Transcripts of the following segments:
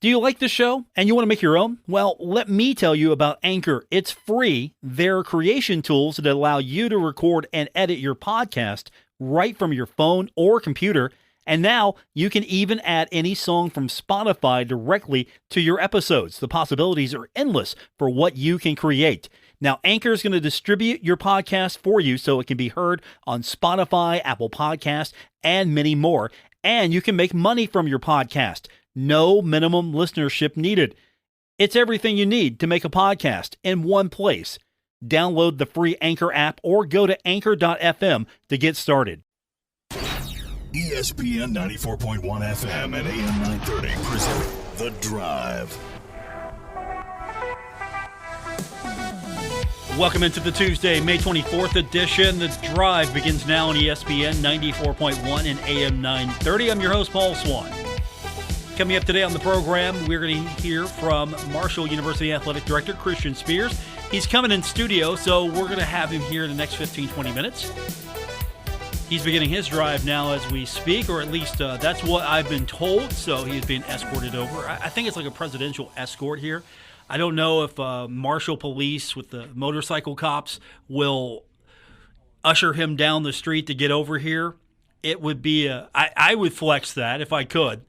Do you like the show and you want to make your own? Well, let me tell you about Anchor. It's free. They're creation tools that allow you to record and edit your podcast right from your phone or computer. And now you can even add any song from Spotify directly to your episodes. The possibilities are endless for what you can create. Now, Anchor is going to distribute your podcast for you so it can be heard on Spotify, Apple Podcasts, and many more. And you can make money from your podcast. No minimum listenership needed. It's everything you need to make a podcast in one place. Download the free Anchor app or go to anchor.fm to get started. ESPN 94.1 FM and AM 930 present The Drive. Welcome into the Tuesday, May 24th edition. The Drive begins now on ESPN 94.1 and AM 930. I'm your host, Paul Swann. Coming up today on the program, we're going to hear from Marshall University Athletic Director Christian Spears. He's coming in studio, so we're going to have him here in the next 15-20 minutes. He's beginning his drive now as we speak, or at least that's what I've been told, so he's being escorted over. I think it's like a presidential escort here. I don't know if Marshall Police with the motorcycle cops will usher him down the street to get over here. It would be I would flex that if I could.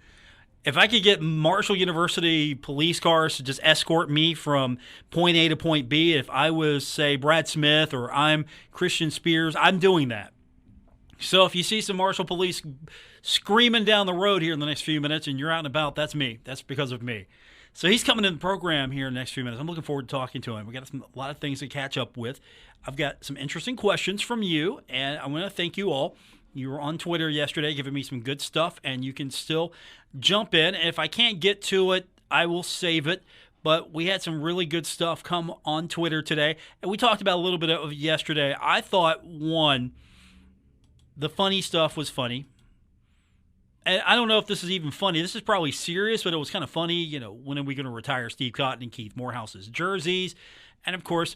If I could get Marshall University police cars to just escort me from point A to point B, if I was, say, Brad Smith or I'm Christian Spears, I'm doing that. So if you see some Marshall police screaming down the road here in the next few minutes and you're out and about, that's me. That's because of me. So he's coming in the program here in the next few minutes. I'm looking forward to talking to him. We got a lot of things to catch up with. I've got some interesting questions from you, and I want to thank you all. You were on Twitter yesterday giving me some good stuff, and you can still jump in. And if I can't get to it, I will save it. But we had some really good stuff come on Twitter today, and we talked about a little bit of it yesterday. I thought, one, the funny stuff was funny. And I don't know if this is even funny. This is probably serious, but it was kind of funny. You know, when are we going to retire Steve Cotton and Keith Morehouse's jerseys? And, of course,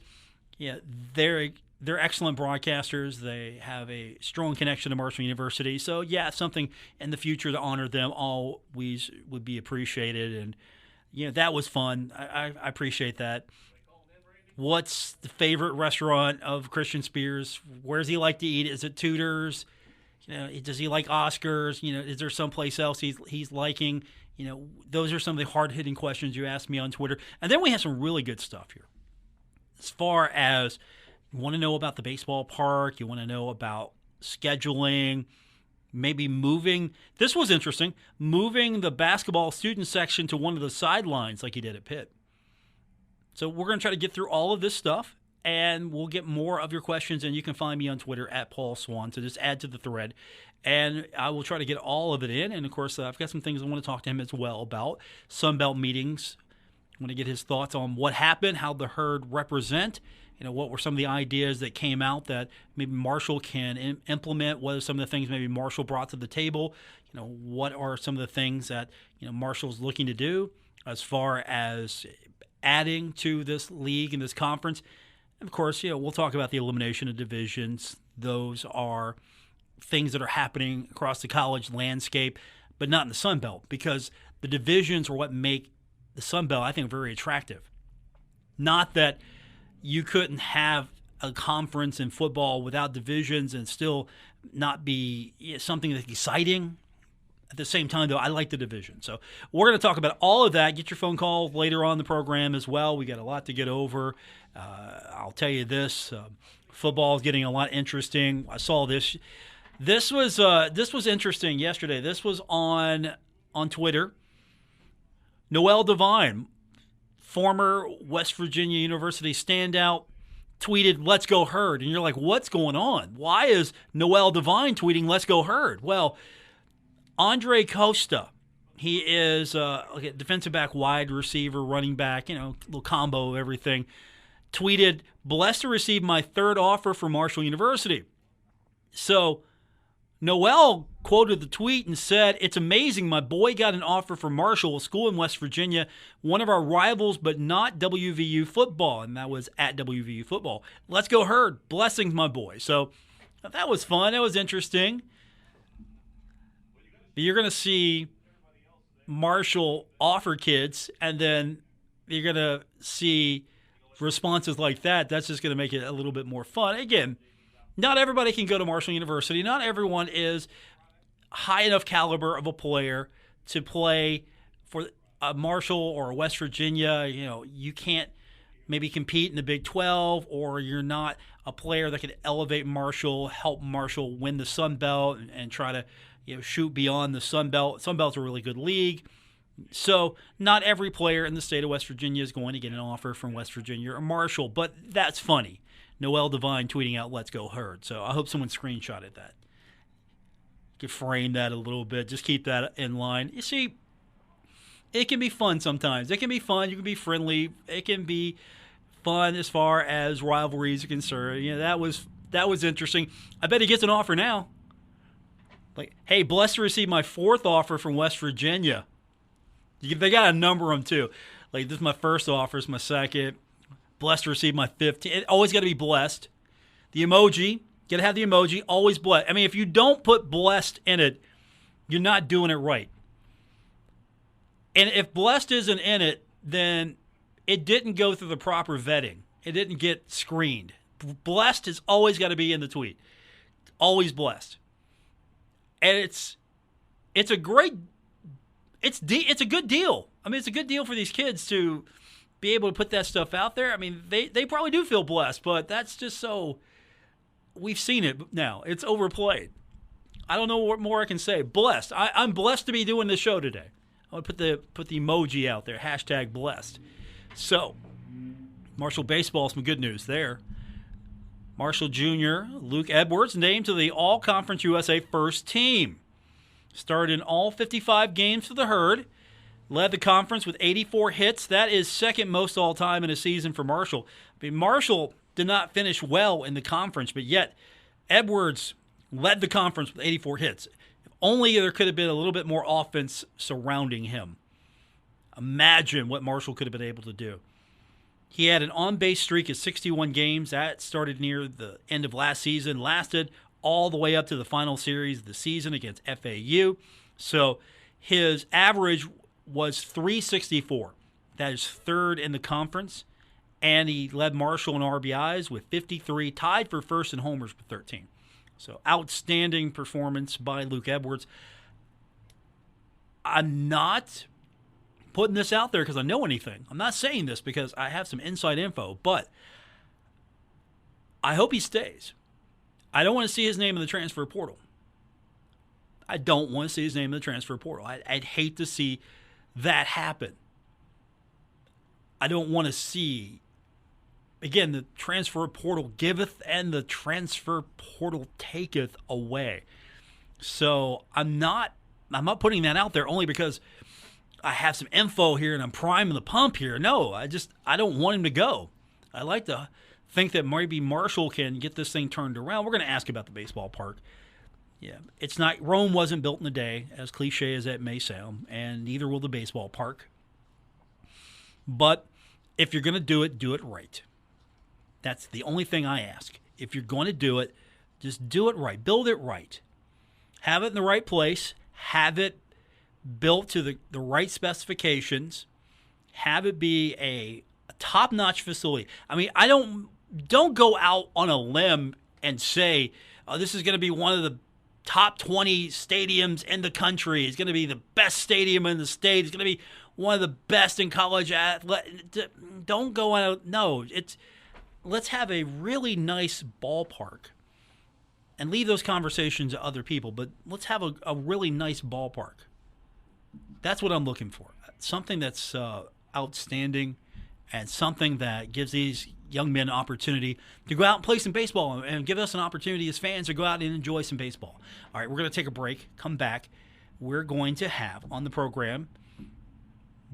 yeah, they're excellent broadcasters. They have a strong connection to Marshall University. So, yeah, something in the future to honor them always would be appreciated. And, you know, that was fun. I appreciate that. What's the favorite restaurant of Christian Spears? Where does he like to eat? Is it Tudor's? You know, does he like Oscars? You know, is there someplace else he's liking? You know, those are some of the hard-hitting questions you asked me on Twitter. And then we have some really good stuff here. As far as you want to know about the baseball park, you want to know about scheduling, maybe moving. This was interesting, moving the basketball student section to one of the sidelines like he did at Pitt. So we're going to try to get through all of this stuff, and we'll get more of your questions, and you can find me on Twitter at Paul Swann. So just add to the thread, and I will try to get all of it in. And, of course, I've got some things I want to talk to him as well about. Sunbelt meetings. I want to get his thoughts on what happened, how the Herd represent. You know, what were some of the ideas that came out that maybe Marshall can implement? What are some of the things maybe Marshall brought to the table? You know, what are some of the things that, you know, Marshall's looking to do as far as adding to this league and this conference? And of course, you know, we'll talk about the elimination of divisions. Those are things that are happening across the college landscape, but not in the Sun Belt, because the divisions are what make the Sun Belt, I think, very attractive. Not that you couldn't have a conference in football without divisions and still not be something that's exciting. At the same time, though, I like the division. So we're going to talk about all of that. Get your phone call later on in the program as well. We got a lot to get over. I'll tell you this, football is getting a lot interesting. I saw this. This was interesting yesterday. This was on Twitter. Noel Devine, former West Virginia University standout, tweeted, "Let's go Herd." And you're like, what's going on? Why is Noel Devine tweeting, "Let's go Herd"? Well, Andre Costa, he is a defensive back, wide receiver, running back, you know, little combo of everything, tweeted, "Blessed to receive my third offer from Marshall University." So Noel quoted the tweet and said, "It's amazing. My boy got an offer from Marshall, a school in West Virginia, one of our rivals, but not WVU football." And that was at WVU football. "Let's go Herd. Blessings, my boy." So that was fun. That was interesting. But you're going to see Marshall offer kids, and then you're going to see responses like that. That's just going to make it a little bit more fun. Again, not everybody can go to Marshall University. Not everyone is high enough caliber of a player to play for a Marshall or a West Virginia. You can't maybe compete in the Big 12, or you're not a player that can elevate Marshall, help Marshall win the Sun Belt, and try to shoot beyond the Sun Belt. Sun Belt's a really good league. So not every player in the state of West Virginia is going to get an offer from West Virginia or Marshall, but that's funny. Noel Devine tweeting out, "Let's go Herd." So I hope someone screenshotted that. You could frame that a little bit. Just keep that in line. You see, it can be fun sometimes. It can be fun. You can be friendly. It can be fun as far as rivalries are concerned. That was interesting. I bet he gets an offer now. Like, hey, blessed to receive my 4th offer from West Virginia. They got to number them too. Like, this is my first offer. This is my second. Blessed to receive my 15th. It always got to be blessed. The emoji. Got to have the emoji. Always blessed. I mean, if you don't put blessed in it, you're not doing it right. And if blessed isn't in it, then it didn't go through the proper vetting. It didn't get screened. Blessed has always got to be in the tweet. Always blessed. And it's a good deal. I mean, it's a good deal for these kids to be able to put that stuff out there. I mean, they probably do feel blessed, but that's just so we've seen it now. It's overplayed. I don't know what more I can say. Blessed. I'm blessed to be doing this show today. I want to put the emoji out there. # blessed. So, Marshall baseball, some good news there. Marshall Jr. Luke Edwards named to the All-Conference USA first team. Started in all 55 games for the Herd. Led the conference with 84 hits. That is second most all-time in a season for Marshall. I mean, Marshall did not finish well in the conference, but yet Edwards led the conference with 84 hits. If only there could have been a little bit more offense surrounding him. Imagine what Marshall could have been able to do. He had an on-base streak of 61 games. That started near the end of last season, lasted all the way up to the final series of the season against FAU. So his average was .364. That is third in the conference. And he led Marshall in RBIs with 53, tied for first in homers with 13. So outstanding performance by Luke Edwards. I'm not putting this out there because I know anything. I'm not saying this because I have some inside info, but I hope he stays. I don't want to see his name in the transfer portal. I don't want to see his name in the transfer portal. I'd hate to see that happen. I don't want to see, again, the transfer portal giveth and the transfer portal taketh away. So I'm not putting that out there only because I have some info here and I'm priming the pump here. No, I don't want him to go. I like to think that maybe Marshall can get this thing turned around. We're going to ask about the baseball park. Yeah, it's not, Rome wasn't built in a day, as cliche as that may sound, and neither will the baseball park. But if you're going to do it right. That's the only thing I ask. If you're going to do it, just do it right. Build it right. Have it in the right place. Have it built to the right specifications. Have it be a top-notch facility. I mean, don't go out on a limb and say, oh, this is going to be one of the top 20 stadiums in the country. It's going to be the best stadium in the state. It's going to be one of the best in college. Don't go out. No, let's have a really nice ballpark and leave those conversations to other people. But let's have a really nice ballpark. That's what I'm looking for. Something that's outstanding and something that gives these young men an opportunity to go out and play some baseball and give us an opportunity as fans to go out and enjoy some baseball. All right, we're going to take a break, come back. We're going to have on the program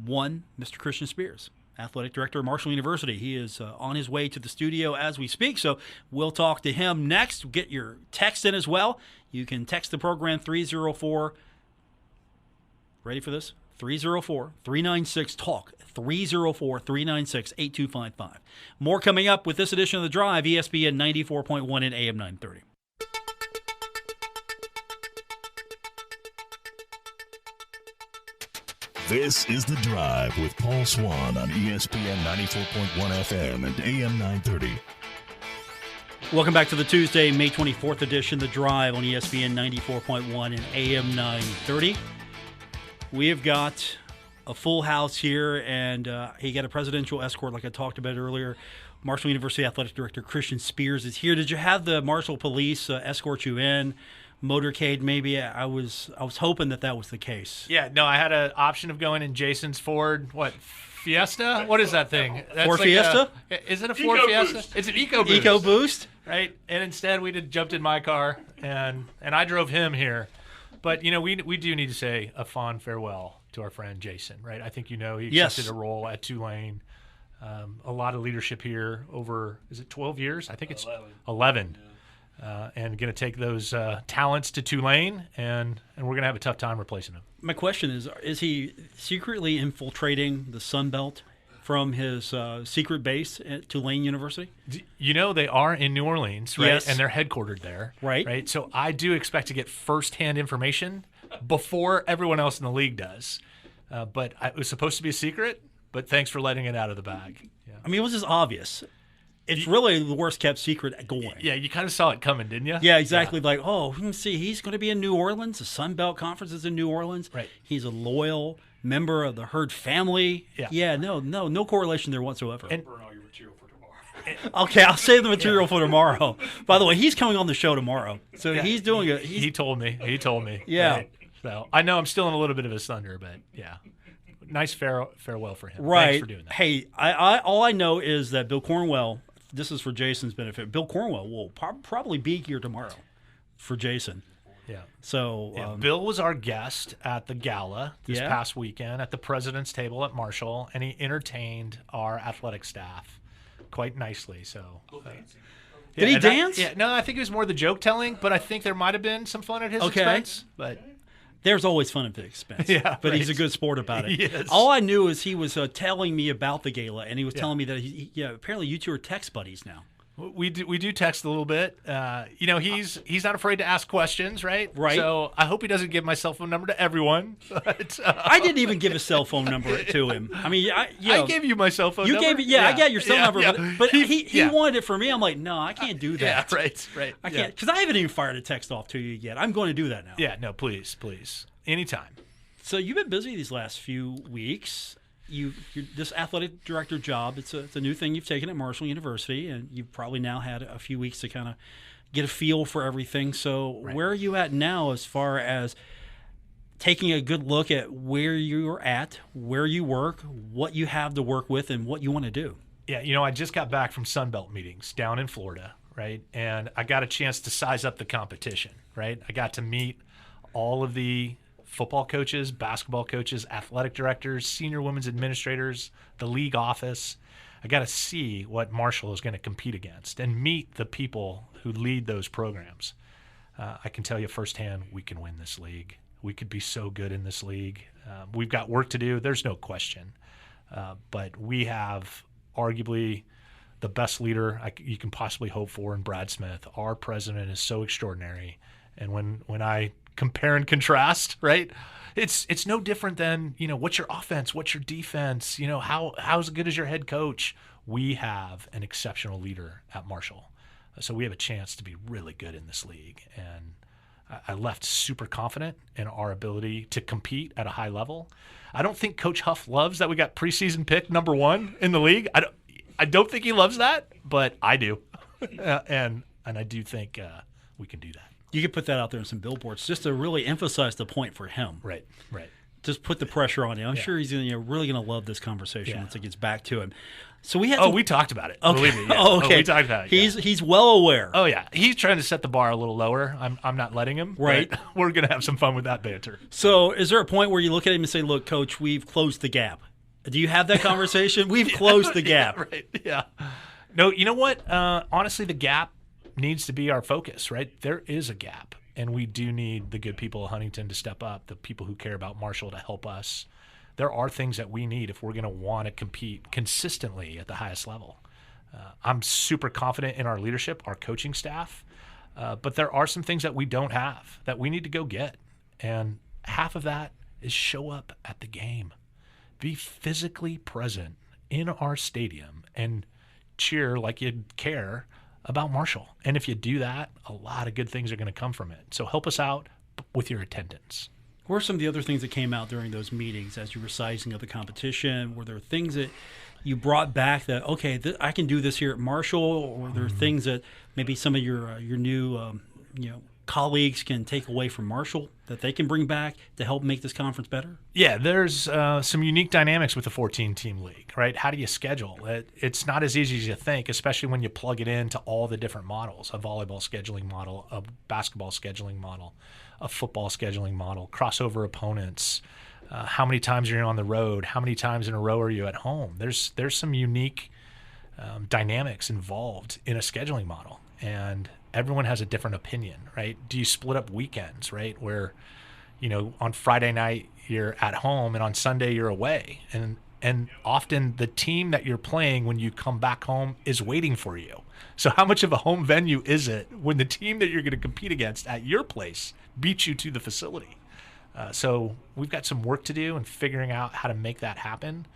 Mr. Christian Spears, athletic director of Marshall University. He is on his way to the studio as we speak, so we'll talk to him next. Get your text in as well. You can text the program 304. Ready for this? 304-396-TALK, 304-396-8255. More coming up with this edition of The Drive, ESPN 94.1 and AM 930. This is The Drive with Paul Swann on ESPN 94.1 FM and AM 930. Welcome back to the Tuesday, May 24th edition, The Drive on ESPN 94.1 and AM 930. We have got a full house here, and he got a presidential escort like I talked about earlier. Marshall University Athletic Director Christian Spears is here. Did you have the Marshall Police escort you in? Motorcade, maybe? I was hoping that was the case. Yeah, no, I had an option of going in Jason's Ford, Fiesta? What is that thing? That's Ford Fiesta? Is it a Ford Fiesta? It's an EcoBoost. EcoBoost? Right, and instead we jumped in my car, and I drove him here. But, we do need to say a fond farewell to our friend Jason, right? I think he accepted a role at Tulane. A lot of leadership here over, is it 12 years? I think it's 11. And going to take those talents to Tulane, and we're going to have a tough time replacing him. My question is he secretly infiltrating the Sun Belt from his secret base at Tulane University? They are in New Orleans, right? Yes. And they're headquartered there. Right. So I do expect to get firsthand information before everyone else in the league does. But it was supposed to be a secret, but thanks for letting it out of the bag. Yeah. I mean, it was just obvious. It's really the worst kept secret going. Yeah, you kind of saw it coming, didn't you? Yeah, exactly. Yeah. Let's see, he's going to be in New Orleans. The Sun Belt Conference is in New Orleans. Right. He's a loyal member of the Herd family. Yeah. No correlation there whatsoever. And burn all your material for tomorrow. Okay, I'll save the material for tomorrow. By the way, he's coming on the show tomorrow, so he's doing it. He told me. Yeah. Right? So I know I'm still in a little bit of his thunder, but yeah. Nice farewell for him. Right. Thanks for doing that. Hey, all I know is that Bill Cornwell. This is for Jason's benefit. Bill Cornwell will probably be here tomorrow for Jason. Yeah. So Bill was our guest at the gala this past weekend at the president's table at Marshall, and he entertained our athletic staff quite nicely. So did he dance? No, I think it was more the joke telling, but I think there might have been some fun at his expense. But there's always fun at the expense. Yeah, but he's a good sport about it. Yes. All I knew is he was telling me about the gala, and he was telling me that apparently you two are text buddies now. We do text a little bit. He's not afraid to ask questions, right? Right. So I hope he doesn't give my cell phone number to everyone. But, I didn't even give a cell phone number to him. I mean, I gave you my cell phone number. You gave I got your cell number, but he wanted it for me. I'm like, no, I can't do that. Yeah, right. I can't because I haven't even fired a text off to you yet. I'm going to do that now. Yeah, no, please, anytime. So you've been busy these last few weeks. This athletic director job, it's a new thing you've taken at Marshall University, and you've probably now had a few weeks to kind of get a feel for everything. So where are you at now as far as taking a good look at where you're at, where you work, what you have to work with, and what you want to do? Yeah, I just got back from Sun Belt meetings down in Florida, right? And I got a chance to size up the competition, right? I got to meet all of the football coaches, basketball coaches, athletic directors, senior women's administrators, the league office. I got to see what Marshall is going to compete against and meet the people who lead those programs. I can tell you firsthand, we can win this league. We could be so good in this league. We've got work to do. There's no question. But we have arguably the best leader you can possibly hope for in Brad Smith. Our president is so extraordinary. And when I compare and contrast, right? It's no different than, what's your offense, what's your defense, how's good as your head coach? We have an exceptional leader at Marshall. So we have a chance to be really good in this league. And I left super confident in our ability to compete at a high level. I don't think Coach Huff loves that we got preseason pick number 1 in the league. I don't think he loves that, but I do. and I do think we can do that. You could put that out there in some billboards just to really emphasize the point for him. Right. Just put the pressure on him. I'm sure he's really going to love this conversation once it gets back to him. So we had. We talked about it. Okay. Believe me. Yeah. Okay. We talked about it. He's well aware. Oh yeah, he's trying to set the bar a little lower. I'm not letting him. Right. But we're going to have some fun with that banter. So is there a point where you look at him and say, "Look, Coach, we've closed the gap"? Do you have that conversation? We've closed the gap. Yeah, right. Yeah. No, you know what? Honestly, the gap needs to be our focus. Right. There is a gap. And we do need the good people of Huntington to step up, the people who care about Marshall to help us. There are things that we need if we're going to want to compete consistently at the highest level. I'm super confident in our leadership, our coaching staff, but there are some things that we don't have that we need to go get. And half of that is show up at the game, be physically present in our stadium and cheer like you care about Marshall. And if you do that, a lot of good things are going to come from it. So help us out with your attendance. What are some of the other things that came out during those meetings as you were sizing up the competition? Were there things that you brought back that, okay, I can do this here at Marshall, or were there things that maybe some of your new colleagues can take away from Marshall that they can bring back to help make this conference better? Yeah, there's some unique dynamics with the 14-team league, right? How do you schedule? It's not as easy as you think, especially when you plug it into all the different models, a volleyball scheduling model, a basketball scheduling model, a football scheduling model, crossover opponents, how many times are you on the road, how many times in a row are you at home. There's some unique dynamics involved in a scheduling model, and everyone has a different opinion, right? Do you split up weekends, right? Where, on Friday night you're at home and on Sunday you're away. And often the team that you're playing when you come back home is waiting for you. So how much of a home venue is it when the team that you're going to compete against at your place beats you to the facility? So we've got some work to do in figuring out how to make that happen.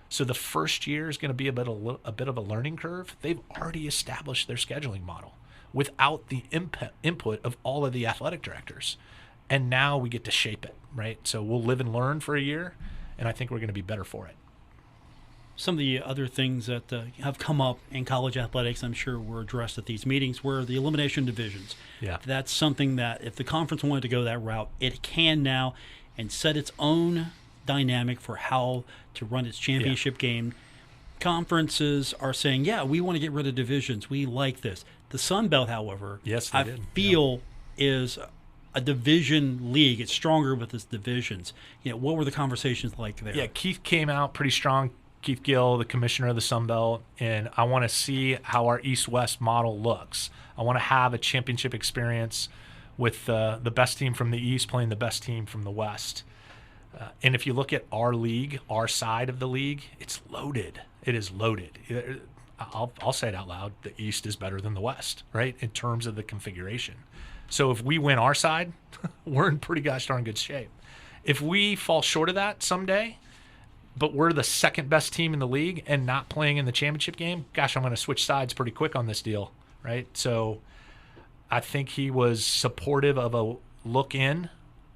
So the first year is going to be a bit of a learning curve. They've already established their scheduling model without the input of all of the athletic directors. And now we get to shape it, right? So we'll live and learn for a year, and I think we're going to be better for it. Some of the other things that have come up in college athletics, I'm sure, were addressed at these meetings, were the elimination divisions. Yeah. That's something that if the conference wanted to go that route, it can now, and set its own dynamic for how to run its championship game. Conferences are saying, yeah, we want to get rid of divisions. We like this. The Sun Belt, however, yes, I feel is a division league. It's stronger with its divisions. What were the conversations like there? Yeah, Keith came out pretty strong. Keith Gill, the commissioner of the Sun Belt, and I want to see how our East-West model looks. I want to have a championship experience with the best team from the East playing the best team from the West. And if you look at our league, our side of the league, it's loaded. It is loaded. I'll say it out loud. The East is better than the West, right, in terms of the configuration. So if we win our side, we're in pretty gosh darn good shape. If we fall short of that someday, but we're the second best team in the league and not playing in the championship game, gosh, I'm going to switch sides pretty quick on this deal, right? So I think he was supportive of a look-in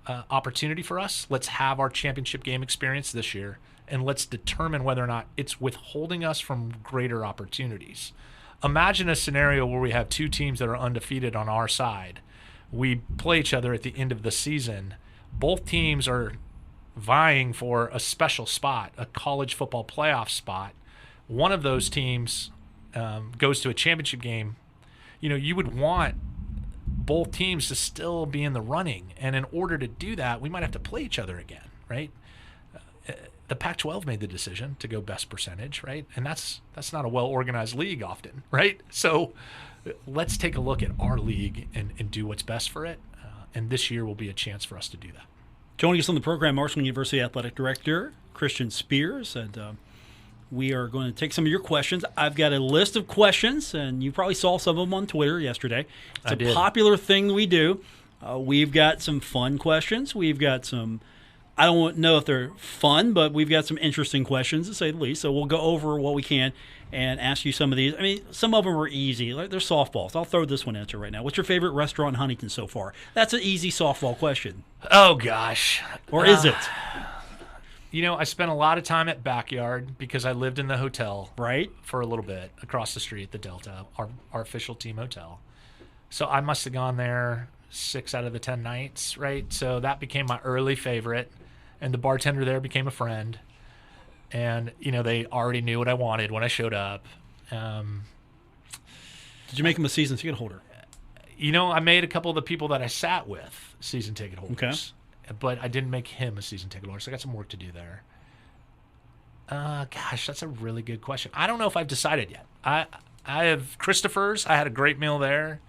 opportunity for us. Let's have our championship game experience this year, and let's determine whether or not it's withholding us from greater opportunities. Imagine a scenario where we have two teams that are undefeated on our side. We play each other at the end of the season. Both teams are vying for a special spot, a college football playoff spot. One of those teams goes to a championship game. You would want both teams to still be in the running, and in order to do that, we might have to play each other again, right? The Pac-12 made the decision to go best percentage, right? And that's not a well-organized league often, right? So let's take a look at our league and do what's best for it, and this year will be a chance for us to do that. Joining us on the program, Marshall University Athletic Director Christian Spears, and we are going to take some of your questions. I've got a list of questions, and you probably saw some of them on Twitter yesterday. It's a popular thing we do. We've got some fun questions. We've got some, I don't know if they're fun, but we've got some interesting questions, to say the least. So we'll go over what we can and ask you some of these. I mean, some of them are easy. Like, they're softballs. I'll throw this one at you right now. What's your favorite restaurant in Huntington so far? That's an easy softball question. Oh, gosh. Or is it? I spent a lot of time at Backyard because I lived in the hotel for a little bit across the street, the Delta, our official team hotel. So I must have gone there 6 out of the 10 nights, right? So that became my early favorite, and the bartender there became a friend. And, they already knew what I wanted when I showed up. Did you make him a season ticket holder? I made a couple of the people that I sat with season ticket holders. Okay. But I didn't make him a season ticket holder, so I got some work to do there. Gosh, that's a really good question. I don't know if I've decided yet. I have Christopher's. I had a great meal there.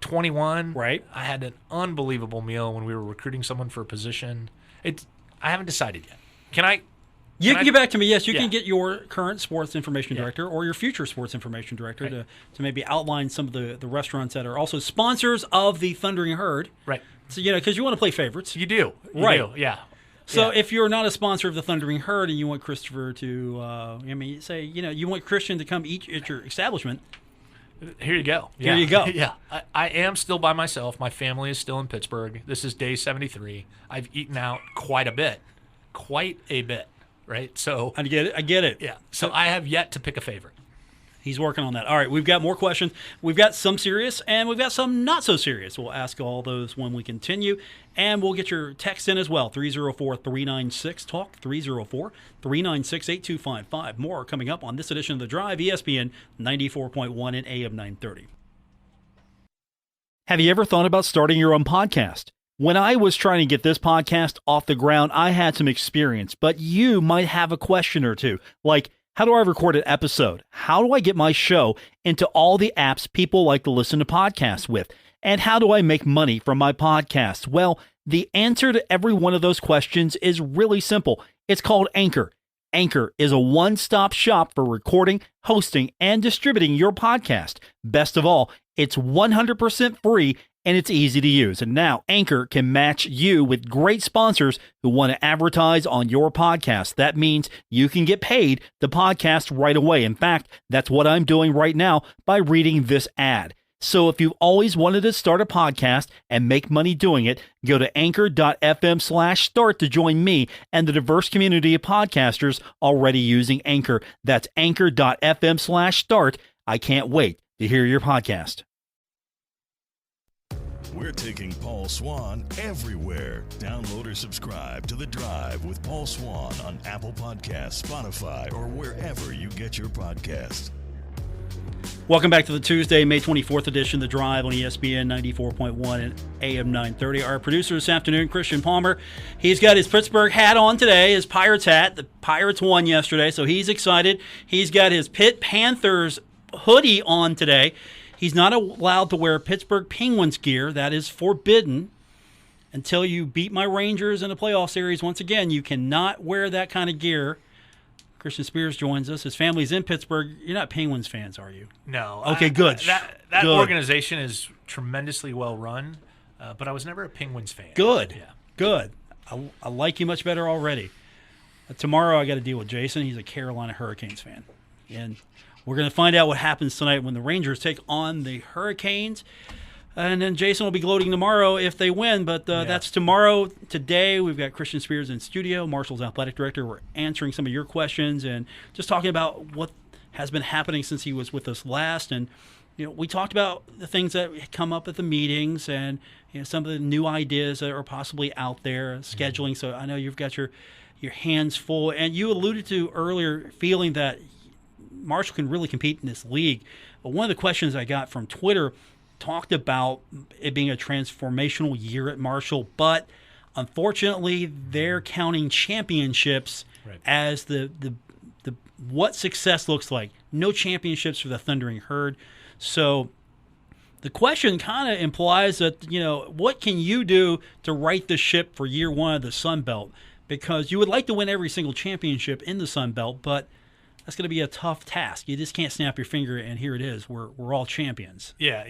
21. Right. I had an unbelievable meal when we were recruiting someone for a position. I haven't decided yet. Can I? You can get back to me. Yes, you can get your current sports information director or your future sports information director to maybe outline some of the restaurants that are also sponsors of the Thundering Herd. Right. So, because you want to play favorites. You do. Right. You do. Yeah. So if you're not a sponsor of the Thundering Herd and you want Christopher to, say, you want Christian to come eat at your establishment. Here you go. Here you go. Yeah. I am still by myself. My family is still in Pittsburgh. This is day 73. I've eaten out quite a bit. Right? So I get it. Yeah. So I have yet to pick a favorite. He's working on that. All right, we've got more questions. We've got some serious, and we've got some not so serious. We'll ask all those when we continue, and we'll get your text in as well, 304-396-TALK, 304-396-8255. More coming up on this edition of The Drive, ESPN 94.1 and AM 930. Have you ever thought about starting your own podcast? When I was trying to get this podcast off the ground, I had some experience, but you might have a question or two, like, how do I record an episode? How do I get my show into all the apps people like to listen to podcasts with? And how do I make money from my podcast? Well, the answer to every one of those questions is really simple. It's called Anchor. Anchor is a one-stop shop for recording, hosting, and distributing your podcast. Best of all, it's 100% free and it's easy to use. And now Anchor can match you with great sponsors who want to advertise on your podcast. That means you can get paid to podcast right away. In fact, that's what I'm doing right now by reading this ad. So if you've always wanted to start a podcast and make money doing it, go to anchor.fm/start to join me and the diverse community of podcasters already using Anchor. That's anchor.fm/start. I can't wait to hear your podcast. We're taking Paul Swann everywhere. Download or subscribe to The Drive with Paul Swann on Apple Podcasts, Spotify, or wherever you get your podcasts. Welcome back to the Tuesday, May 24th edition, The Drive on ESPN 94.1 and AM 930. Our producer this afternoon, Christian Palmer, he's got his Pittsburgh hat on today, his Pirates hat. The Pirates won yesterday, so he's excited. He's got his Pitt Panthers hoodie on today. He's not allowed to wear Pittsburgh Penguins gear. That is forbidden until you beat my Rangers in the playoff series. Once again, you cannot wear that kind of gear. Christian Spears joins us. His family's in Pittsburgh. You're not Penguins fans, are you? No. Okay, good. That good. Organization is tremendously well run, but I was never a Penguins fan. Good. Yeah. Good. I like you much better already. Tomorrow I got to deal with Jason. He's a Carolina Hurricanes fan. And we're going to find out what happens tonight when the Rangers take on the Hurricanes. And then Jason will be gloating tomorrow if they win. But that's tomorrow. Today, we've got Christian Spears in studio, Marshall's athletic director. We're answering some of your questions and just talking about what has been happening since he was with us last. And we talked about the things that come up at the meetings and some of the new ideas that are possibly out there, scheduling. So I know you've got your hands full. And you alluded to earlier feeling that Marshall can really compete in this league. But one of the questions I got from Twitter talked about it being a transformational year at Marshall, but unfortunately they're counting championships as the what success looks like. No championships for the Thundering Herd. So the question kind of implies that, what can you do to right the ship for year one of the Sun Belt? Because you would like to win every single championship in the Sun Belt, but that's going to be a tough task. You just can't snap your finger and here it is. We're all champions. Yeah,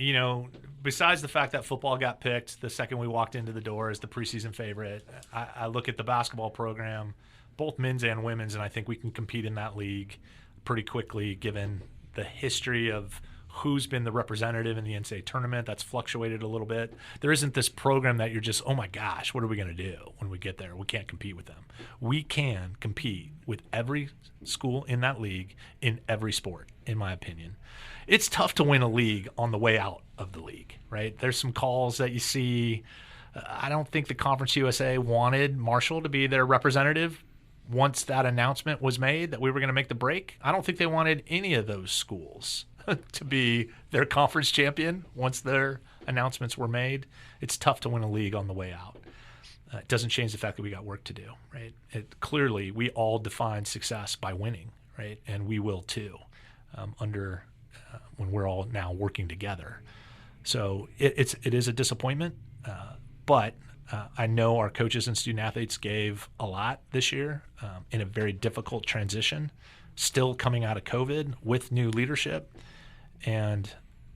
besides the fact that football got picked the second we walked into the door as the preseason favorite, I look at the basketball program, both men's and women's, and I think we can compete in that league pretty quickly given the history of who's been the representative in the NCAA tournament. That's fluctuated a little bit. There isn't this program that you're just, oh my gosh, what are we going to do when we get there? We can't compete with them. We can compete with every school in that league in every sport, in my opinion. It's tough to win a league on the way out of the league, right? There's some calls that you see. I don't think the Conference USA wanted Marshall to be their representative once that announcement was made that we were going to make the break. I don't think they wanted any of those schools to be their conference champion once their announcements were made. It's tough to win a league on the way out. It doesn't change the fact that we got work to do, right? Clearly, we all define success by winning, right? And we will too, when we're all now working together. So it is a disappointment, but I know our coaches and student athletes gave a lot this year in a very difficult transition, still coming out of COVID with new leadership. And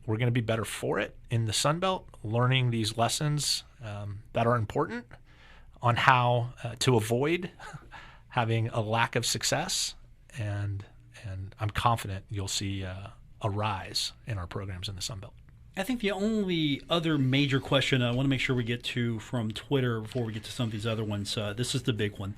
we're going to be better for it in the Sun Belt, learning these lessons that are important. on how to avoid having a lack of success, and I'm confident you'll see a rise in our programs in the Sun Belt. I think the only other major question I want to make sure we get to from Twitter before we get to some of these other ones, this is the big one.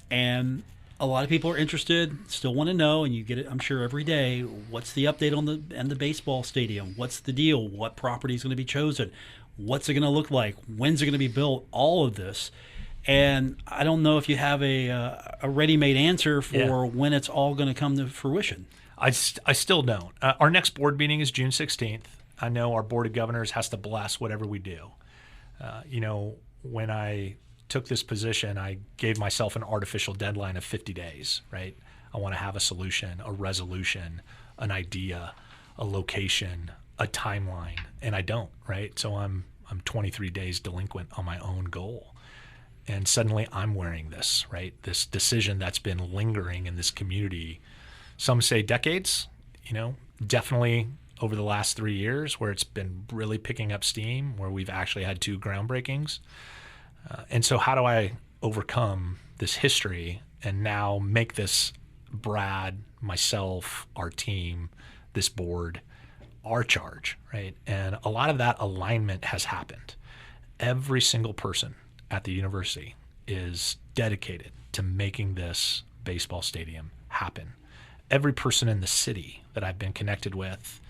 And a lot of people are interested, still want to know, and you get it, I'm sure, every day, what's the update on the baseball stadium? What's the deal? What property is going to be chosen? What's it going to look like? When's it going to be built? All of this. And I don't know if you have a ready-made answer for when it's all going to come to fruition. I still don't. Our next board meeting is June 16th. I know our Board of Governors has to bless whatever we do. When I took this position, I gave myself an artificial deadline of 50 days, right? I want to have a solution, a resolution, an idea, a location, a timeline, and I don't, right? So I'm 23 days delinquent on my own goal. And suddenly I'm wearing this, right? This decision that's been lingering in this community, some say decades, definitely over the last 3 years where it's been really picking up steam, where we've actually had 2 groundbreakings. And so how do I overcome this history and now make this Brad, myself, our team, this board, our charge, right? And a lot of that alignment has happened. Every single person at the university is dedicated to making this baseball stadium happen. Every person in the city that I've been connected with,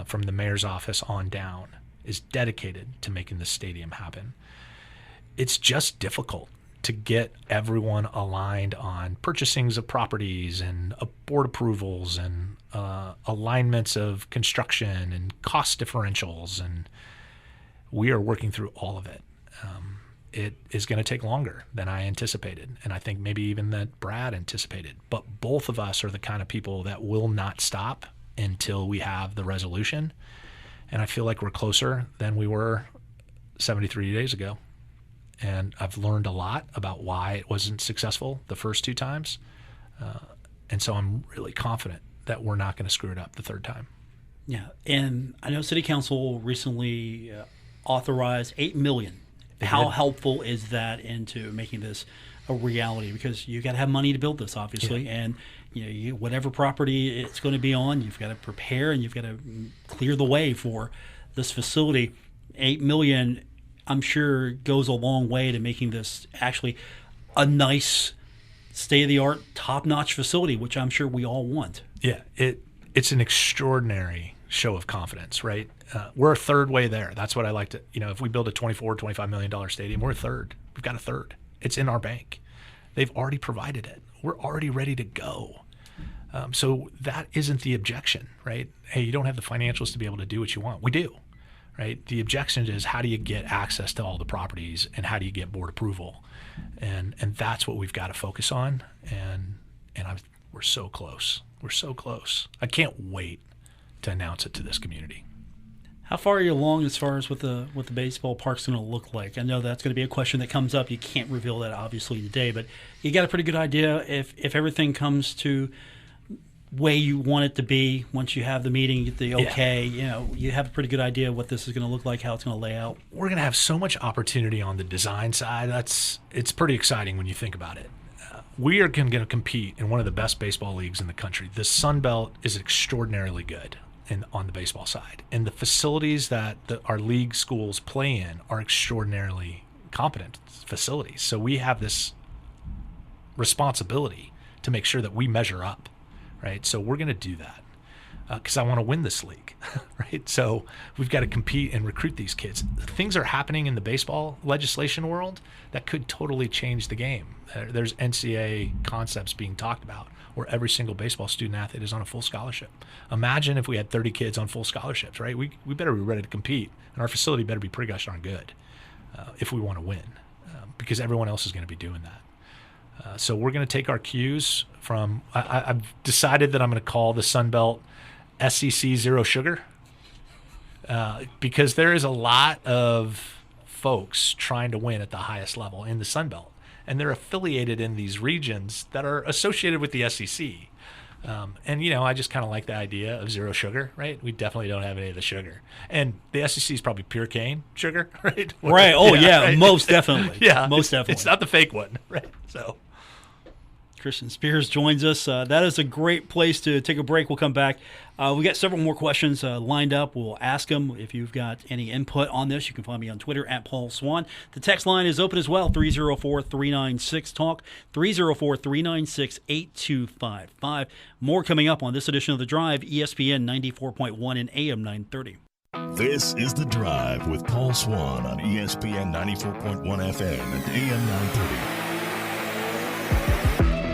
from the mayor's office on down, is dedicated to making this stadium happen. It's just difficult to get everyone aligned on purchasings of properties and board approvals and alignments of construction and cost differentials, and we are working through all of it. It is going to take longer than I anticipated, and I think maybe even that Brad anticipated. But both of us are the kind of people that will not stop until we have the resolution, and I feel like we're closer than we were 73 days ago. And I've learned a lot about why it wasn't successful the first 2 times, and so I'm really confident that we're not going to screw it up the 3rd time. Yeah, and I know City Council recently authorized $8 million. How helpful is that into making this a reality? Because you got to have money to build this, obviously, and whatever property it's going to be on, you've got to prepare and you've got to clear the way for this facility. $8 million, I'm sure, goes a long way to making this actually a nice, state-of-the-art, top-notch facility, which I'm sure we all want. Yeah, it's an extraordinary show of confidence, right? We're a third way there. That's what I like to, if we build a $25 million stadium, we're a third. We've got a third. It's in our bank. They've already provided it. We're already ready to go. So that isn't the objection, right? Hey, you don't have the financials to be able to do what you want. We do, right? The objection is, how do you get access to all the properties and how do you get board approval? And that's what we've got to focus on. And we're so close. We're so close. I can't wait to announce it to this community. How far are you along as far as what the baseball park's going to look like? I know that's going to be a question that comes up. You can't reveal that obviously today, but you got a pretty good idea if everything comes to way you want it to be. Once you have the meeting, you get the okay, you have a pretty good idea what this is going to look like, how it's going to lay out. We're going to have so much opportunity on the design side. It's pretty exciting when you think about it. We are going to compete in one of the best baseball leagues in the country. The Sun Belt is extraordinarily good on the baseball side, and the facilities that our league schools play in are extraordinarily competent facilities. So we have this responsibility to make sure that we measure up, right? So we're going to do that because I want to win this league, right? So we've got to compete and recruit these kids. Things are happening in the baseball legislation world that could totally change the game. There's NCAA concepts being talked about where every single baseball student athlete is on a full scholarship. Imagine if we had 30 kids on full scholarships, right? We better be ready to compete, and our facility better be pretty gosh darn good if we want to win, because everyone else is going to be doing that. So we're going to take our cues from, I've decided that I'm going to call the Sun Belt SEC Zero Sugar, because there is a lot of folks trying to win at the highest level in the Sun Belt, and they're affiliated in these regions that are associated with the SEC. And, you know, I just kind of like the idea of zero sugar, right? We definitely don't have any of the sugar. And the SEC is probably pure cane sugar, right? Right. Oh, yeah, right? most definitely. Yeah. Most definitely. It's not the fake one, right? So Christian Spears joins us. That is a great place to take a break. We'll come back. We got several more questions lined up. We'll ask them. If you've got any input on this, you can find me on Twitter at Paul Swann. The text line is open as well, 304-396-TALK, 304-396-8255. More coming up on this edition of The Drive, ESPN 94.1 and AM 930. This is The Drive with Paul Swann on ESPN 94.1 FM and AM 930.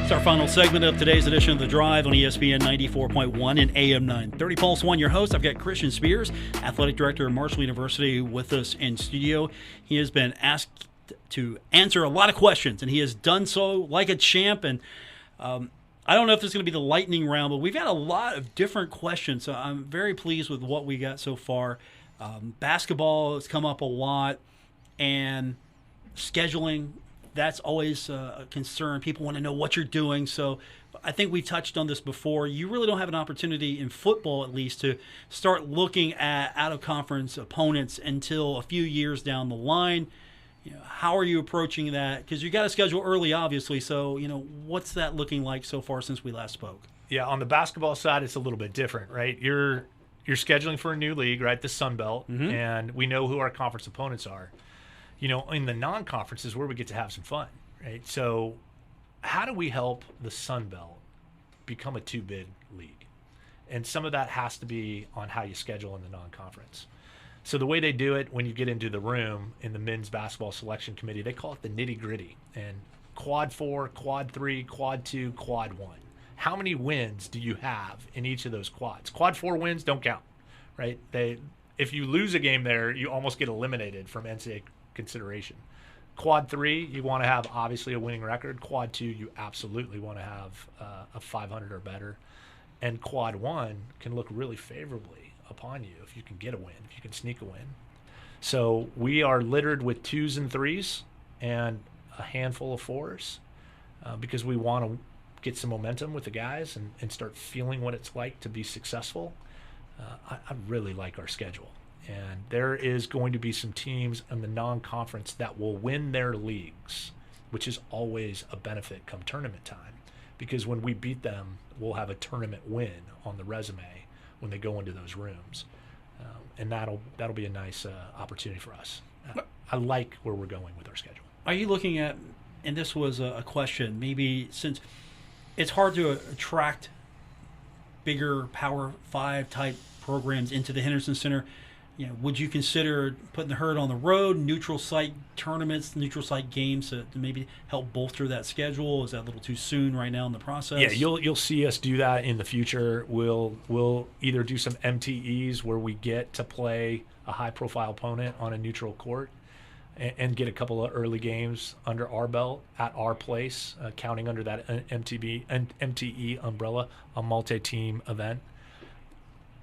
It's our final segment of today's edition of The Drive on ESPN 94.1 and AM 930. Paul Swann, your host. I've got Christian Spears, athletic director of Marshall University, with us in studio. He has been asked to answer a lot of questions, and he has done so like a champ. And I don't know if this is going to be the lightning round, but we've got a lot of different questions, so I'm very pleased with what we got so far. Basketball has come up a lot, and scheduling, that's always a concern. People want to know what you're doing. So I think we touched on this before. You really don't have an opportunity in football, at least, to start looking at out-of-conference opponents until a few years down the line. You know, how are you approaching that? Because you got to schedule early, obviously. So, you know, what's that looking like so far since we last spoke? yeah, on the basketball side, it's a little bit different, right? You're scheduling for a new league, right? The Sun Belt, and we know who our conference opponents are. You know, in the non-conference is where we get to have some fun, right? So how do we help the Sun Belt become a two-bid league? And some of that has to be on how you schedule in the non-conference. So the way they do it when you get into the room in the men's basketball selection committee, they call it the nitty-gritty. And quad 4, quad 3, quad 2, quad 1. How many wins do you have in each of those quads? Quad 4 wins don't count, right? If you lose a game there, you almost get eliminated from NCAA consideration. Quad 3, you want to have obviously a winning record. Quad 2, you absolutely want to have a 500 or better. And quad 1 can look really favorably upon you if you can get a win, if you can sneak a win. So we are littered with 2s and 3s and a handful of 4s because we want to get some momentum with the guys and start feeling what it's like to be successful. I really like our schedule. And there is going to be some teams in the non-conference that will win their leagues, which is always a benefit come tournament time. Because when we beat them, we'll have a tournament win on the resume when they go into those rooms. And that'll be a nice opportunity for us. I like where we're going with our schedule. Are you looking at, and this was a question, maybe since it's hard to attract bigger Power 5 type programs into the Henderson Center, you know, would you consider putting the herd on the road, neutral site tournaments, neutral site games to maybe help bolster that schedule? Is that a little too soon right now in the process? Yeah, you'll see us do that in the future. We'll either do some MTEs where we get to play a high-profile opponent on a neutral court and get a couple of early games under our belt at our place, counting under that MTE umbrella, a multi-team event.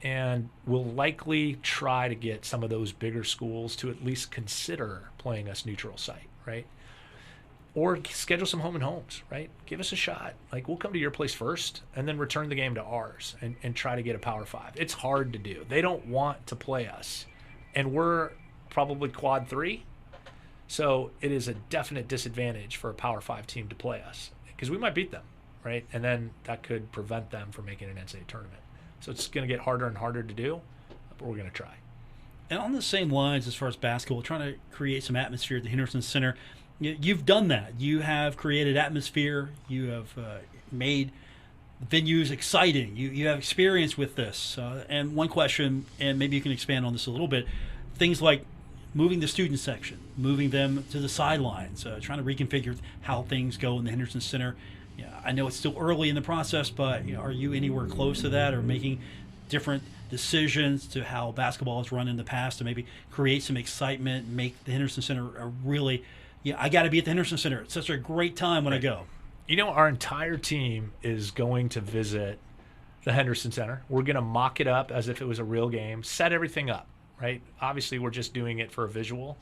And we'll likely try to get some of those bigger schools to at least consider playing us neutral site, right? Or schedule some home and homes, right? Give us a shot. Like, we'll come to your place first and then return the game to ours and try to get a Power 5. It's hard to do. They don't want to play us. And we're probably quad 3. So it is a definite disadvantage for a Power 5 team to play us because we might beat them, right? And then that could prevent them from making an NCAA tournament. So it's going to get harder and harder to do, but we're going to try. And on the same lines as far as basketball, trying to create some atmosphere at the Henderson Center, you've done that. You have created atmosphere. You have made venues exciting. You have experience with this. And one question, and maybe you can expand on this a little bit, things like moving the student section, moving them to the sidelines, trying to reconfigure how things go in the Henderson Center. Yeah, I know it's still early in the process, but are you anywhere close to that or making different decisions to how basketball is run in the past to maybe create some excitement, make the Henderson Center a really, I got to be at the Henderson Center. It's such a great time when I go. You know, our entire team is going to visit the Henderson Center. We're going to mock it up as if it was a real game, set everything up, right? Obviously, we're just doing it for a visual.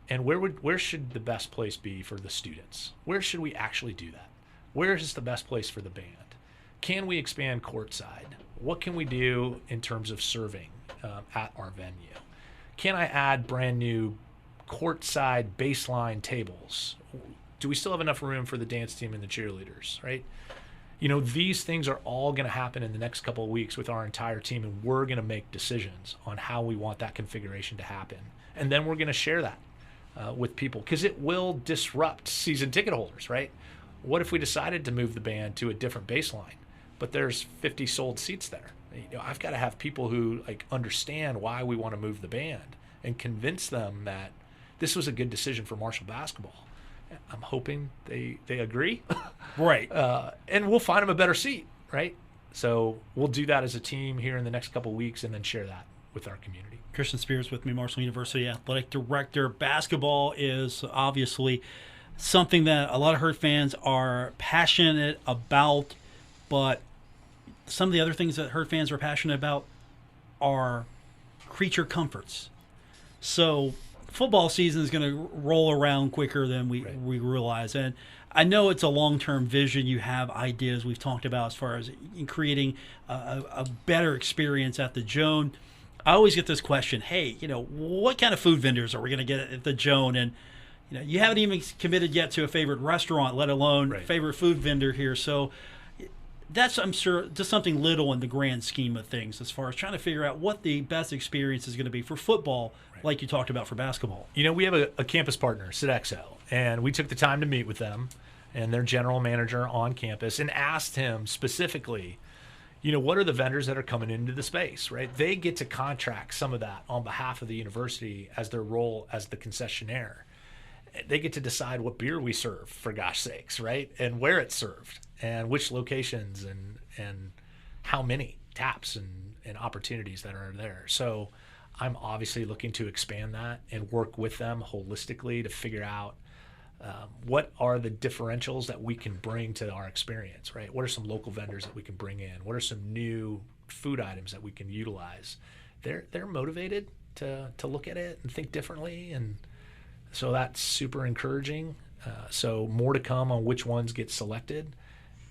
And where should the best place be for the students? Where should we actually do that? Where is the best place for the band? can we expand courtside? What can we do in terms of serving at our venue? Can I add brand new courtside baseline tables? Do we still have enough room for the dance team and the cheerleaders, right? These things are all going to happen in the next couple of weeks with our entire team, and we're going to make decisions on how we want that configuration to happen. And then we're going to share that with people, because it will disrupt season ticket holders, right? What if we decided to move the band to a different baseline, but there's 50 sold seats there? I've got to have people who understand why we want to move the band and convince them that this was a good decision for Marshall basketball. I'm hoping they agree. Right. And we'll find them a better seat, right? So we'll do that as a team here in the next couple of weeks and then share that with our community. Christian Spears with me, Marshall University Athletic Director. Basketball is obviously something that a lot of Herd fans are passionate about, but some of the other things that Herd fans are passionate about are creature comforts. So football season is going to roll around quicker than we realize. And I know it's a long-term vision. You have ideas we've talked about as far as in creating a better experience at the Joan. I always get this question, hey, what kind of food vendors are we going to get at the Joan? And you haven't even committed yet to a favorite restaurant, let alone favorite food vendor here. So that's, I'm sure, just something little in the grand scheme of things as far as trying to figure out what the best experience is going to be for football, like you talked about for basketball. We have a campus partner, Sodexo, and we took the time to meet with them and their general manager on campus and asked him specifically, what are the vendors that are coming into the space, right? They get to contract some of that on behalf of the university as their role as the concessionaire. They get to decide what beer we serve, for gosh sakes, right? And where it's served and which locations and how many taps and opportunities that are there. So I'm obviously looking to expand that and work with them holistically to figure out what are the differentials that we can bring to our experience, right? What are some local vendors that we can bring in? What are some new food items that we can utilize? They're motivated to look at it and think differently, and so that's super encouraging. So more to come on which ones get selected,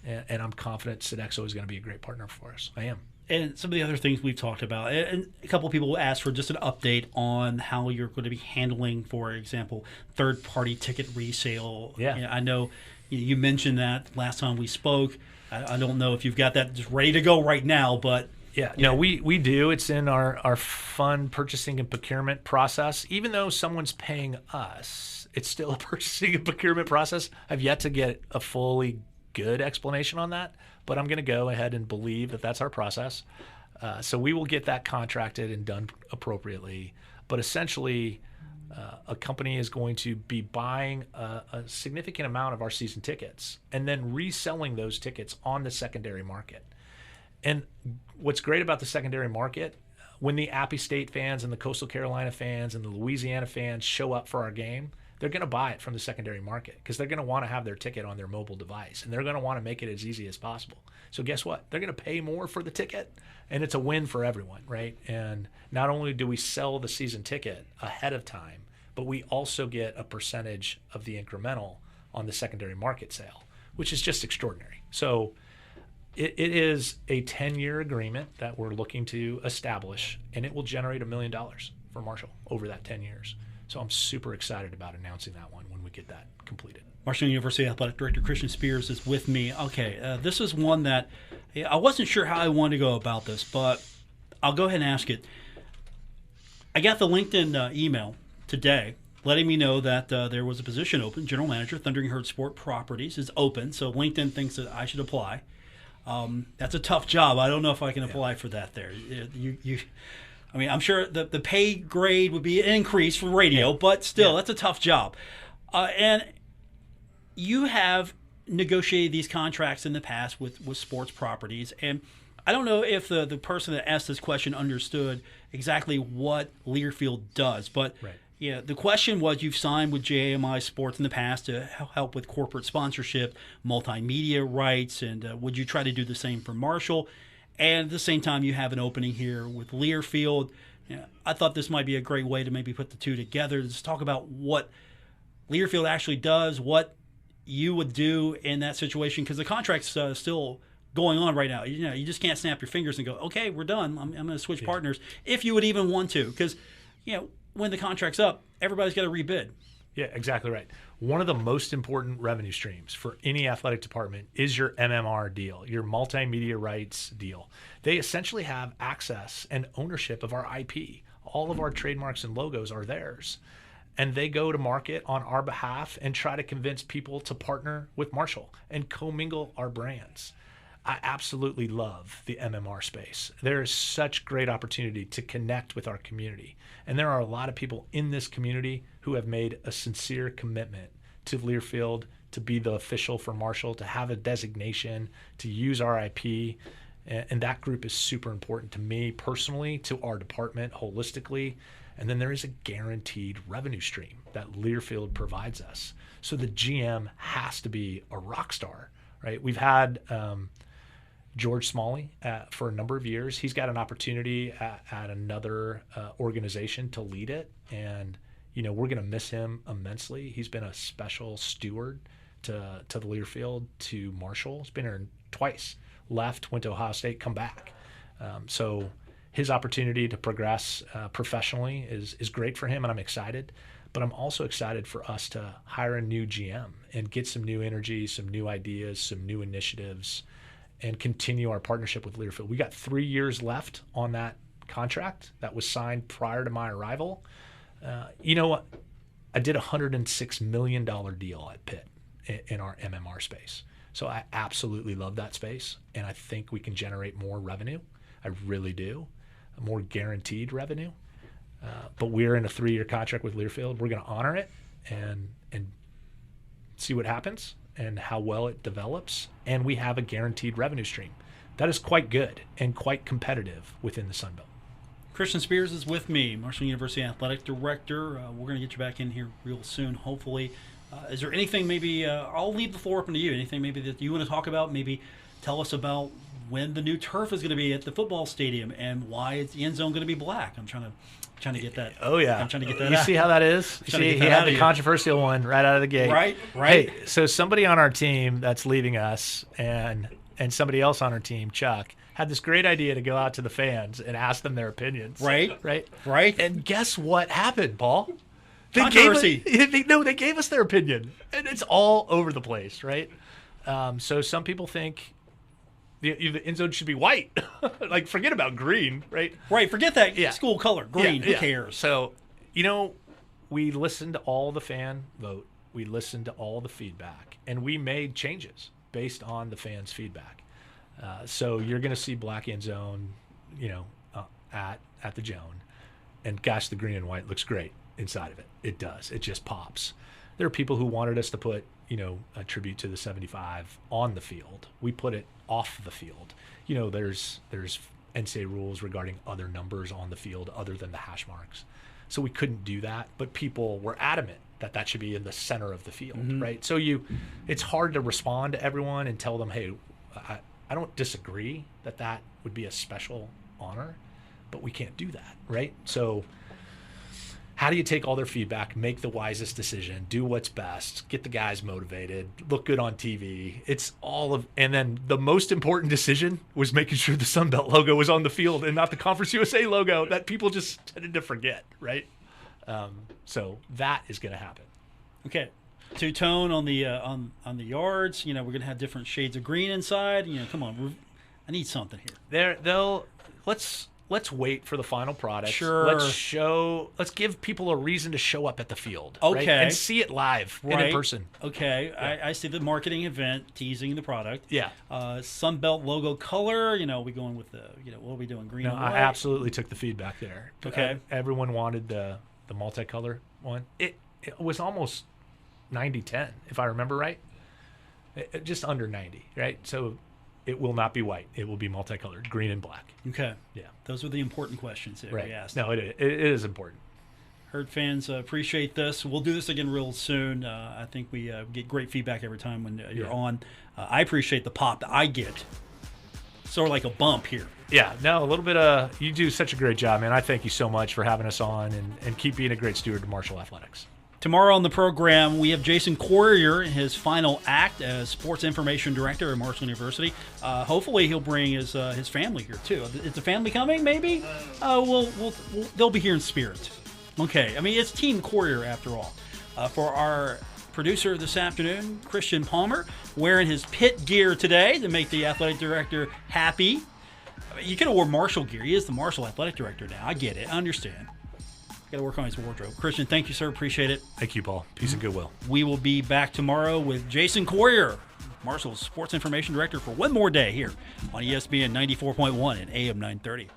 and I'm confident Sodexo is going to be a great partner for us. I am. And some of the other things we've talked about, and a couple of people asked for just an update on how you're going to be handling, for example, third-party ticket resale. Yeah. I know you mentioned that last time we spoke. I don't know if you've got that just ready to go right now, but no, we do. It's in our fund purchasing and procurement process. Even though someone's paying us, it's still a purchasing and procurement process. I've yet to get a fully good explanation on that, but I'm going to go ahead and believe that that's our process. So we will get that contracted and done appropriately. But essentially, a company is going to be buying a significant amount of our season tickets and then reselling those tickets on the secondary market. And what's great about the secondary market, when the Appy State fans and the Coastal Carolina fans and the Louisiana fans show up for our game, they're going to buy it from the secondary market because they're going to want to have their ticket on their mobile device, and they're going to want to make it as easy as possible. So guess what? They're going to pay more for the ticket, and it's a win for everyone, right? And not only do we sell the season ticket ahead of time, but we also get a percentage of the incremental on the secondary market sale, which is just extraordinary. So it is a 10-year agreement that we're looking to establish, and it will generate $1 million for Marshall over that 10 years. So I'm super excited about announcing that one when we get that completed. Marshall University Athletic Director Christian Spears is with me. Okay, this is one that I wasn't sure how I wanted to go about this, but I'll go ahead and ask it. I got the LinkedIn email today letting me know that there was a position open. General Manager, Thundering Herd Sport Properties is open, so LinkedIn thinks that I should apply. That's a tough job. I don't know if I can apply for that there. I mean, I'm sure the pay grade would be an increase for radio, but still, that's a tough job. And you have negotiated these contracts in the past with sports properties, and I don't know if the person that asked this question understood exactly what Learfield does, but the question was, you've signed with JMI Sports in the past to help with corporate sponsorship, multimedia rights, and would you try to do the same for Marshall? And at the same time, you have an opening here with Learfield. I thought this might be a great way to maybe put the two together. Let's talk about what Learfield actually does, what you would do in that situation, because the contract's still going on right now. You just can't snap your fingers and go, okay, we're done. I'm going to switch partners, if you would even want to, because when the contract's up, everybody's got to rebid. Yeah, exactly right. One of the most important revenue streams for any athletic department is your MMR deal, your multimedia rights deal. They essentially have access and ownership of our IP. All of our trademarks and logos are theirs. And they go to market on our behalf and try to convince people to partner with Marshall and commingle our brands. I absolutely love the MMR space. There is such great opportunity to connect with our community. And there are a lot of people in this community who have made a sincere commitment to Learfield, to be the official for Marshall, to have a designation, to use our IP. And that group is super important to me personally, to our department holistically. And then there is a guaranteed revenue stream that Learfield provides us. So the GM has to be a rock star, right? We've had George Smalley for a number of years. He's got an opportunity at another organization to lead it. And, we're going to miss him immensely. He's been a special steward to the Learfield, to Marshall. He's been here twice, left, went to Ohio State, come back. So his opportunity to progress professionally is great for him, and I'm excited. But I'm also excited for us to hire a new GM and get some new energy, some new ideas, some new initiatives, and continue our partnership with Learfield. We got 3 years left on that contract that was signed prior to my arrival. You know what? I did a $106 million deal at Pitt in our MMR space. So I absolutely love that space, and I think we can generate more revenue. I really do. More guaranteed revenue. But we're in a 3-year contract with Learfield. We're going to honor it and see what happens and how well it develops. And we have a guaranteed revenue stream. That is quite good and quite competitive within the Sun Belt. Christian Spears is with me, Marshall University Athletic Director. We're going to get you back in here real soon, hopefully. Is there anything maybe, I'll leave the floor open to you, anything maybe that you want to talk about? Maybe tell us about when the new turf is going to be at the football stadium and why is the end zone going to be black. I'm trying to get that. Oh, yeah. I'm trying to get that You out. see how that is? He had the controversial one right out of the gate. Right. Hey, so somebody on our team that's leaving us and somebody else on our team, Chuck, had this great idea to go out to the fans and ask them their opinions. Right. And guess what happened, Paul? Controversy. They gave us their opinion. And it's all over the place, right? So some people think the end zone should be white. Like, forget about green, right? Right, forget that school color, green, who cares? So, we listened to all the fan vote. We listened to all the feedback. And we made changes based on the fans' feedback. So you're going to see black end zone, at the Joan. And gosh, the green and white looks great inside of it. It does. It just pops. There are people who wanted us to put, a tribute to the 75 on the field. We put it off the field. There's NCAA rules regarding other numbers on the field other than the hash marks. So we couldn't do that, but people were adamant that should be in the center of the field, right? So it's hard to respond to everyone and tell them, hey, I don't disagree that would be a special honor, but we can't do that, right? So how do you take all their feedback, make the wisest decision, do what's best, get the guys motivated, look good on TV? It's and then the most important decision was making sure the Sun Belt logo was on the field and not the Conference USA logo that people just tended to forget, right? So that is going to happen. Okay. Two-tone on the yards. We're going to have different shades of green inside. Come on. I need something here. Let's wait for the final product. Sure. Let's give people a reason to show up at the field. Okay. Right? And see it live and in person. Okay. Yeah. I see the marketing event teasing the product. Yeah. Sun Belt logo color. We going with the, what are we doing? Green and white? I absolutely took the feedback there. Okay. Everyone wanted the multicolor one. It was almost 90-10, if I remember right. Just under 90, right? So it will not be white. It will be multicolored, green and black. Okay. Yeah. Those are the important questions that we asked. No, it is important. Herd fans appreciate this. We'll do this again real soon. I think we get great feedback every time when you're on. I appreciate the pop that I get. Sort of like a bump here. Yeah, no, a little bit of, you do such a great job, man. I thank you so much for having us on and keep being a great steward to Marshall Athletics. Tomorrow on the program, we have Jason Courier in his final act as Sports Information Director at Marshall University. Hopefully, he'll bring his family here too. Is the family coming? Maybe. They'll be here in spirit. Okay. I mean, it's Team Courier after all. For our producer this afternoon, Christian Palmer, wearing his pit gear today to make the athletic director happy. I mean, you could have worn Marshall gear. He is the Marshall athletic director now. I get it. I understand. Got to work on his wardrobe. Christian, thank you, sir. Appreciate it. Thank you, Paul. Peace and goodwill. We will be back tomorrow with Jason Courier, Marshall's Sports Information Director, for one more day here on ESPN 94.1 and AM 930.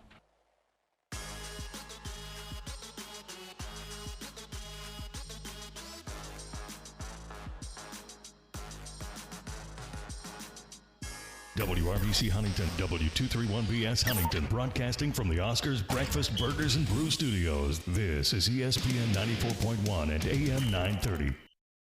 WRBC Huntington, W231BS Huntington, broadcasting from the Oscars Breakfast Burgers and Brew Studios. This is ESPN 94.1 and AM 930.